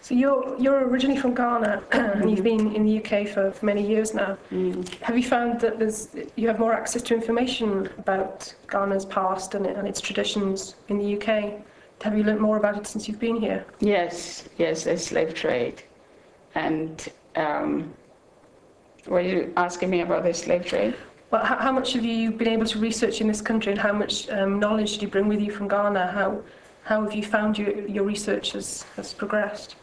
So you're originally from Ghana, and you've been in the UK for many years now. Have you found that you have more access to information about Ghana's past and its traditions in the UK? Have you learnt more about it since you've been here? Yes, the slave trade. And were you asking me about the slave trade? Well, how much have you been able to research in this country, and how much knowledge did you bring with you from Ghana? How have you found your research has progressed?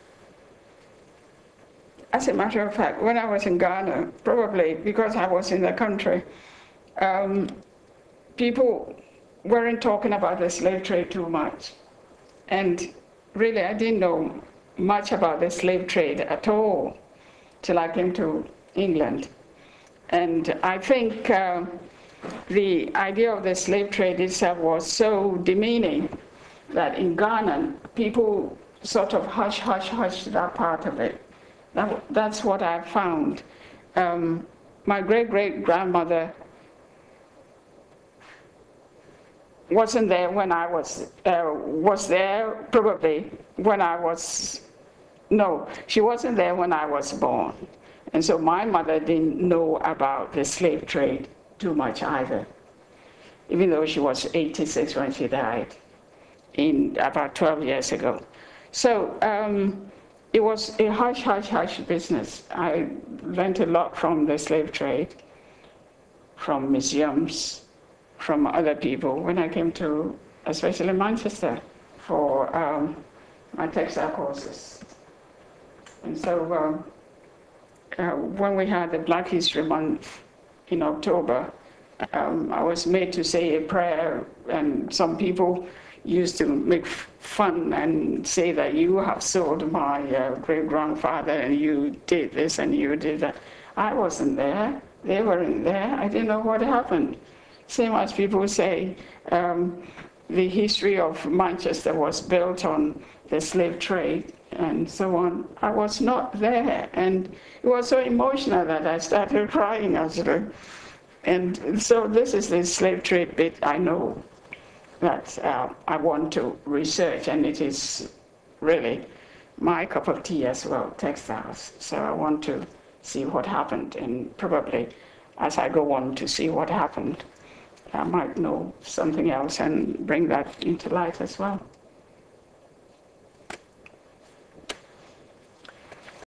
As a matter of fact, when I was in Ghana, probably because I was in the country, people weren't talking about the slave trade too much. And really, I didn't know much about the slave trade at all till I came to England. And I think the idea of the slave trade itself was so demeaning that in Ghana, people sort of hush that part of it. That's what I found. My great-great-grandmother wasn't there when I was there probably when I was, no, she wasn't there when I was born. And so my mother didn't know about the slave trade too much either, even though she was 86 when she died, in about 12 years ago. So it was a hush business. I learned a lot from the slave trade, from museums, from other people when I came to, especially Manchester, for my textile courses. And so when we had the Black History Month in October, I was made to say a prayer, and some people used to make fun and say that you have sold my great-grandfather and you did this and you did that. I wasn't there. They weren't there. I didn't know what happened. Same as people say the history of Manchester was built on the slave trade and so on. I was not there, and it was so emotional that I started crying actually. And so this is the slave trade bit I know that I want to research, and it is really my cup of tea as well, textiles. So I want to see what happened, and probably as I go on to see what happened, I might know something else and bring that into light as well.